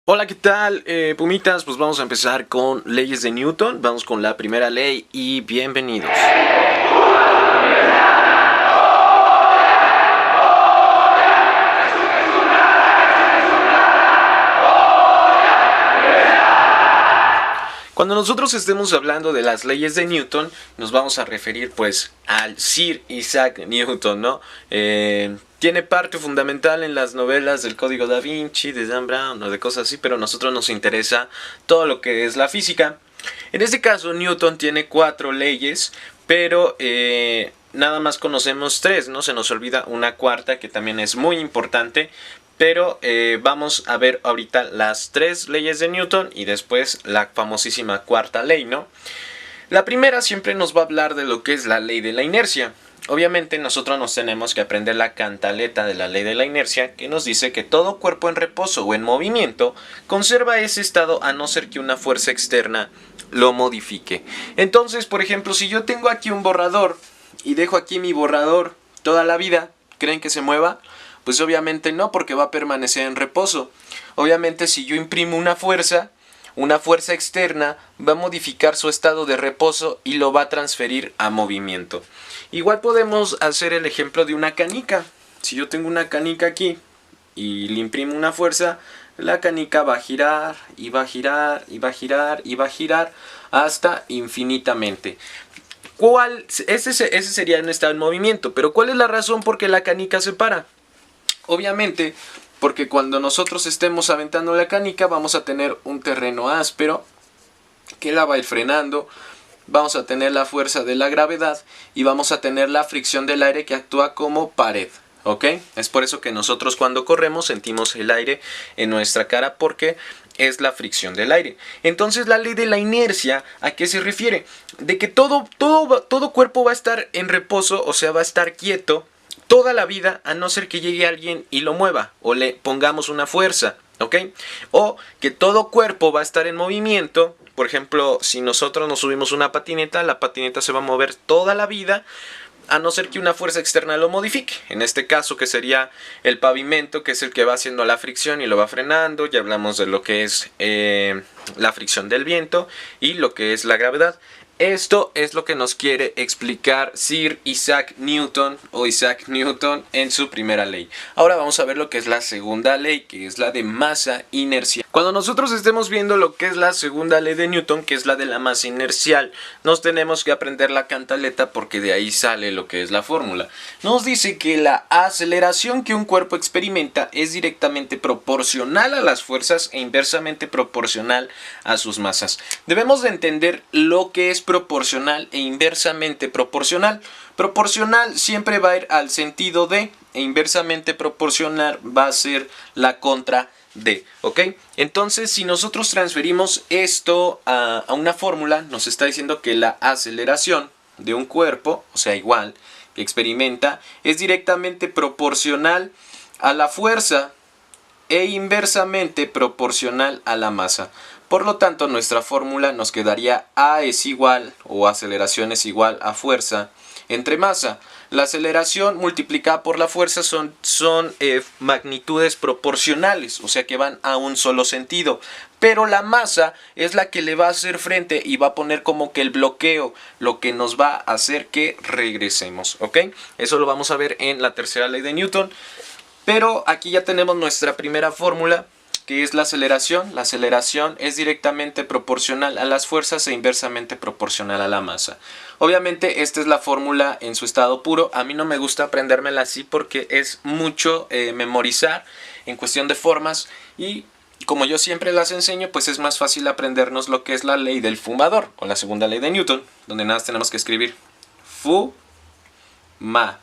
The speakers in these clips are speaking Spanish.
Hola, ¿qué tal, Pumitas? Pues vamos a empezar con leyes de Newton. Vamos con la primera ley y bienvenidos. Cuando nosotros estemos hablando de las leyes de Newton, nos vamos a referir pues al Sir Isaac Newton, ¿no? Tiene parte fundamental en las novelas del Código Da Vinci, de Dan Brown o de cosas así, pero a nosotros nos interesa todo lo que es la física. En este caso, Newton tiene 4 leyes, pero nada más conocemos 3, ¿no? Se nos olvida una cuarta que también es muy importante. Pero vamos a ver ahorita las 3 leyes de Newton y después la famosísima cuarta ley, ¿no? La primera siempre nos va a hablar de lo que es la ley de la inercia. Obviamente nosotros nos tenemos que aprender la cantaleta de la ley de la inercia, que nos dice que todo cuerpo en reposo o en movimiento conserva ese estado a no ser que una fuerza externa lo modifique. Entonces, por ejemplo, si yo tengo aquí un borrador y dejo aquí mi borrador toda la vida, ¿creen que se mueva? Pues obviamente no, porque va a permanecer en reposo. Obviamente si yo imprimo una fuerza externa va a modificar su estado de reposo y lo va a transferir a movimiento. Igual podemos hacer el ejemplo de una canica. Si yo tengo una canica aquí y le imprimo una fuerza, la canica va a girar y va a girar y va a girar y va a girar hasta infinitamente. Ese sería un estado en movimiento, pero ¿cuál es la razón por qué la canica se para? Obviamente, porque cuando nosotros estemos aventando la canica vamos a tener un terreno áspero que la va a ir frenando, vamos a tener la fuerza de la gravedad y vamos a tener la fricción del aire que actúa como pared. ¿Ok? Es por eso que nosotros cuando corremos sentimos el aire en nuestra cara, porque es la fricción del aire. Entonces la ley de la inercia, ¿a qué se refiere? De que todo cuerpo va a estar en reposo, o sea, va a estar quieto toda la vida, a no ser que llegue alguien y lo mueva o le pongamos una fuerza, ¿ok? O que todo cuerpo va a estar en movimiento. Por ejemplo, si nosotros nos subimos una patineta, la patineta se va a mover toda la vida, a no ser que una fuerza externa lo modifique. En este caso, que sería el pavimento, que es el que va haciendo la fricción y lo va frenando. Ya hablamos de lo que es la fricción del viento y lo que es la gravedad. Esto es lo que nos quiere explicar Sir Isaac Newton o Isaac Newton en su primera ley. Ahora vamos a ver lo que es la segunda ley, que es la de masa inercial. Cuando nosotros estemos viendo lo que es la segunda ley de Newton, que es la de la masa inercial, nos tenemos que aprender la cantaleta, porque de ahí sale lo que es la fórmula. Nos dice que la aceleración que un cuerpo experimenta es directamente proporcional a las fuerzas e inversamente proporcional a sus masas. Debemos de entender lo que es proporcional e inversamente proporcional. Proporcional siempre va a ir al sentido de, e inversamente proporcional va a ser la contra de, ¿ok? Entonces, si nosotros transferimos esto a una fórmula, nos está diciendo que la aceleración de un cuerpo, o sea, igual, que experimenta, es directamente proporcional a la fuerza e inversamente proporcional a la masa. Por lo tanto, nuestra fórmula nos quedaría A es igual, o aceleración es igual a fuerza entre masa. La aceleración multiplicada por la fuerza son magnitudes proporcionales, o sea que van a un solo sentido. Pero la masa es la que le va a hacer frente y va a poner como que el bloqueo, lo que nos va a hacer que regresemos, ¿ok? Eso lo vamos a ver en la tercera ley de Newton. Pero aquí ya tenemos nuestra primera fórmula, que es la aceleración. La aceleración es directamente proporcional a las fuerzas e inversamente proporcional a la masa. Obviamente esta es la fórmula en su estado puro. A mí no me gusta aprendérmela así porque es mucho memorizar en cuestión de formas, y como yo siempre las enseño, pues es más fácil aprendernos lo que es la ley del fumador o la segunda ley de Newton, donde nada más tenemos que escribir ma.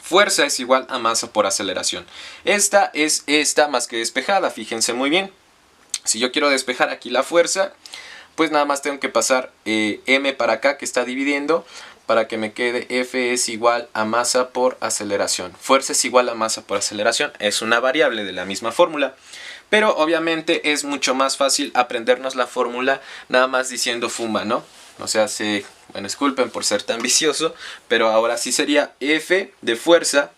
Fuerza es igual a masa por aceleración. Esta es esta más que despejada, fíjense muy bien. Si yo quiero despejar aquí la fuerza, pues nada más tengo que pasar m para acá, que está dividiendo, para que me quede F es igual a masa por aceleración. Fuerza es igual a masa por aceleración. Es una variable de la misma fórmula. Pero obviamente es mucho más fácil aprendernos la fórmula nada más diciendo fuma, ¿no? O sea, bueno, disculpen por ser tan vicioso, pero ahora sí sería F de fuerza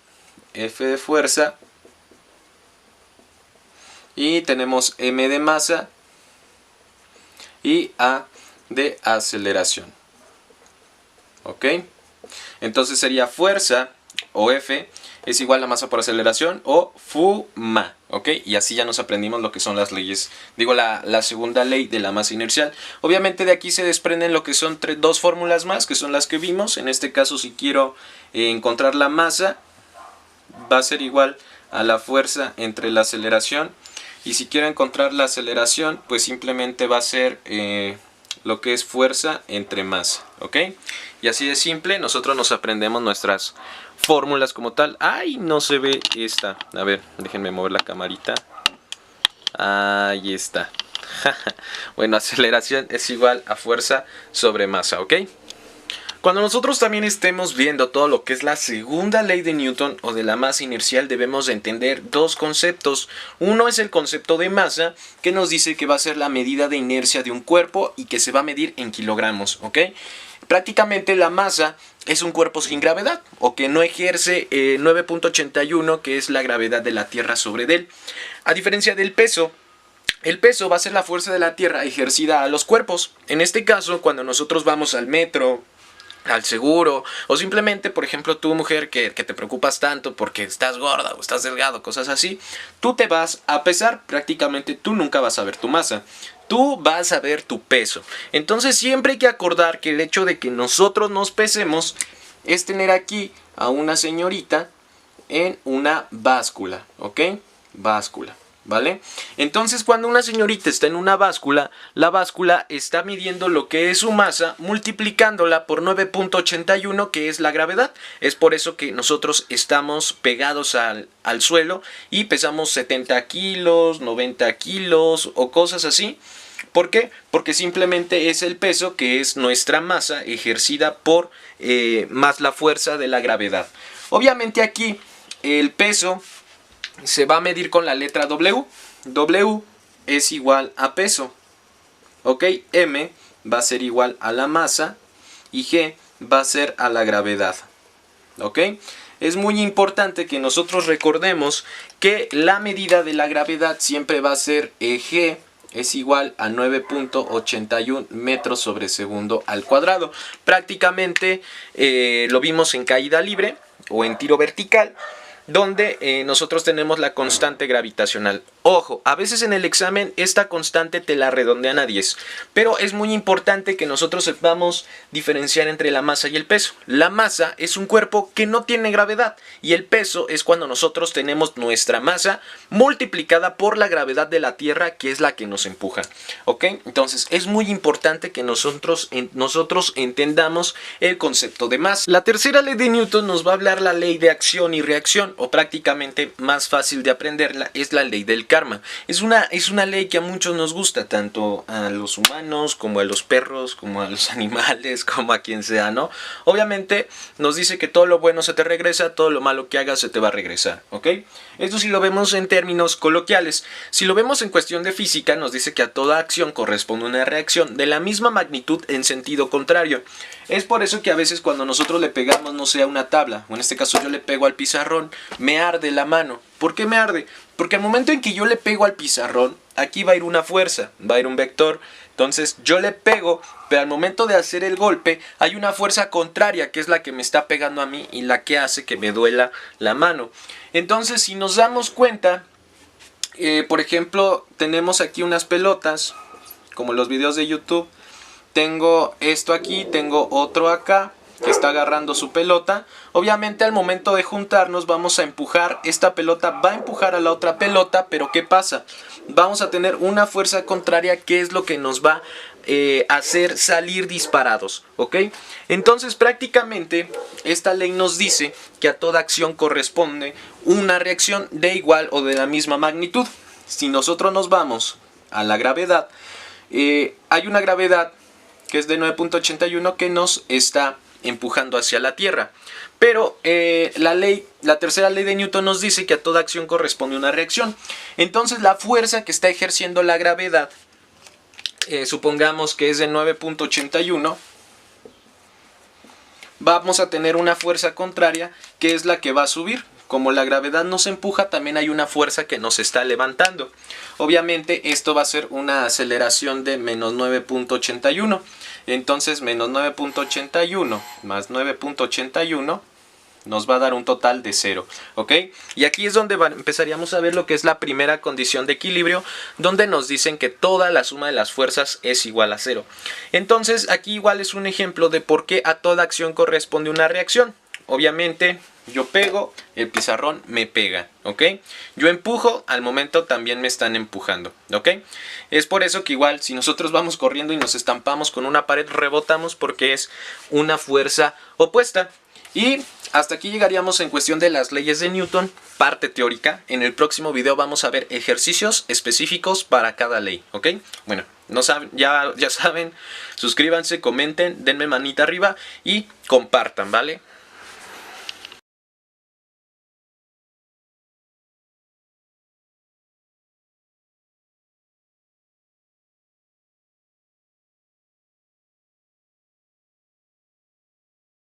Y tenemos m de masa y a de aceleración. ¿Ok? Entonces sería fuerza, o F, es igual a masa por aceleración, o Fma. ¿Ok? Y así ya nos aprendimos lo que son las leyes. Digo, la segunda ley de la masa inercial. Obviamente de aquí se desprenden lo que son dos fórmulas más, que son las que vimos. En este caso, si quiero encontrar la masa, va a ser igual a la fuerza entre la aceleración. Y si quiero encontrar la aceleración, pues simplemente va a ser lo que es fuerza entre masa. ¿Ok? Y así de simple, nosotros nos aprendemos nuestras fórmulas como tal. ¡Ay! No se ve esta. A ver, déjenme mover la camarita. Ahí está. Bueno, aceleración es igual a fuerza sobre masa. ¿Ok? Cuando nosotros también estemos viendo todo lo que es la segunda ley de Newton o de la masa inercial, debemos de entender dos conceptos. Uno es el concepto de masa, que nos dice que va a ser la medida de inercia de un cuerpo y que se va a medir en kilogramos, ¿ok? Prácticamente la masa es un cuerpo sin gravedad, o que no ejerce 9.81, que es la gravedad de la Tierra sobre él. A diferencia del peso, el peso va a ser la fuerza de la Tierra ejercida a los cuerpos. En este caso, cuando nosotros vamos al metro, al seguro, o simplemente, por ejemplo, tú, mujer, que te preocupas tanto porque estás gorda o estás delgado, cosas así, tú te vas a pesar. Prácticamente tú nunca vas a ver tu masa, tú vas a ver tu peso. Entonces siempre hay que acordar que el hecho de que nosotros nos pesemos es tener aquí a una señorita en una báscula, ¿ok? Báscula. ¿Vale? Entonces, cuando una señorita está en una báscula, la báscula está midiendo lo que es su masa, multiplicándola por 9.81, que es la gravedad. Es por eso que nosotros estamos pegados al suelo y pesamos 70 kilos, 90 kilos o cosas así. ¿Por qué? Porque simplemente es el peso, que es nuestra masa ejercida por más la fuerza de la gravedad. Obviamente aquí el peso se va a medir con la letra W. W es igual a peso. ¿Ok? M va a ser igual a la masa y G va a ser a la gravedad. ¿Ok? Es muy importante que nosotros recordemos que la medida de la gravedad siempre va a ser G es igual a 9.81 metros sobre segundo al cuadrado. Prácticamente lo vimos en caída libre o en tiro vertical, donde nosotros tenemos la constante gravitacional. Ojo, a veces en el examen esta constante te la redondean a 10, pero es muy importante que nosotros sepamos diferenciar entre la masa y el peso. La masa es un cuerpo que no tiene gravedad y el peso es cuando nosotros tenemos nuestra masa multiplicada por la gravedad de la Tierra, que es la que nos empuja. ¿Ok? Entonces es muy importante que nosotros entendamos el concepto de masa. La tercera ley de Newton nos va a hablar la ley de acción y reacción, o prácticamente más fácil de aprenderla es la ley del karma. Es una ley que a muchos nos gusta, tanto a los humanos como a los perros, como a los animales, como a quien sea, ¿no? Obviamente nos dice que todo lo bueno se te regresa, todo lo malo que hagas se te va a regresar, ¿ok? Esto si lo vemos en términos coloquiales. Si lo vemos en cuestión de física, nos dice que a toda acción corresponde una reacción de la misma magnitud en sentido contrario. Es por eso que a veces cuando nosotros le pegamos, no sé, a una tabla, o en este caso yo le pego al pizarrón, me arde la mano. ¿Por qué me arde? Porque al momento en que yo le pego al pizarrón, aquí va a ir una fuerza, va a ir un vector. Entonces yo le pego, pero al momento de hacer el golpe hay una fuerza contraria, que es la que me está pegando a mí y la que hace que me duela la mano. Entonces, si nos damos cuenta, por ejemplo, tenemos aquí unas pelotas, como los videos de YouTube. Tengo esto aquí, tengo otro acá que está agarrando su pelota. Obviamente al momento de juntarnos vamos a empujar, esta pelota va a empujar a la otra pelota, pero ¿qué pasa? Vamos a tener una fuerza contraria, que es lo que nos va a hacer salir disparados, ¿ok? Entonces prácticamente esta ley nos dice que a toda acción corresponde una reacción de igual o de la misma magnitud. Si nosotros nos vamos a la gravedad, hay una gravedad que es de 9.81 que nos está empujando hacia la Tierra. Pero la tercera ley de Newton nos dice que a toda acción corresponde una reacción. Entonces la fuerza que está ejerciendo la gravedad, supongamos que es de 9.81, vamos a tener una fuerza contraria, que es la que va a subir. como la gravedad nos empuja, también hay una fuerza que nos está levantando. Obviamente esto va a ser una aceleración de menos 9.81. Entonces menos 9.81 más 9.81 nos va a dar un total de 0, ¿ok? Y aquí es donde empezaríamos a ver lo que es la primera condición de equilibrio, donde nos dicen que toda la suma de las fuerzas es igual a 0. Entonces aquí igual es un ejemplo de por qué a toda acción corresponde una reacción. Obviamente yo pego, el pizarrón me pega, ¿ok? Yo empujo, al momento también me están empujando, ¿ok? Es por eso que igual si nosotros vamos corriendo y nos estampamos con una pared, rebotamos porque es una fuerza opuesta. Y hasta aquí llegaríamos en cuestión de las leyes de Newton, parte teórica. En el próximo video vamos a ver ejercicios específicos para cada ley, ¿ok? Bueno, no saben, ya saben, suscríbanse, comenten, denme manita arriba y compartan, ¿vale?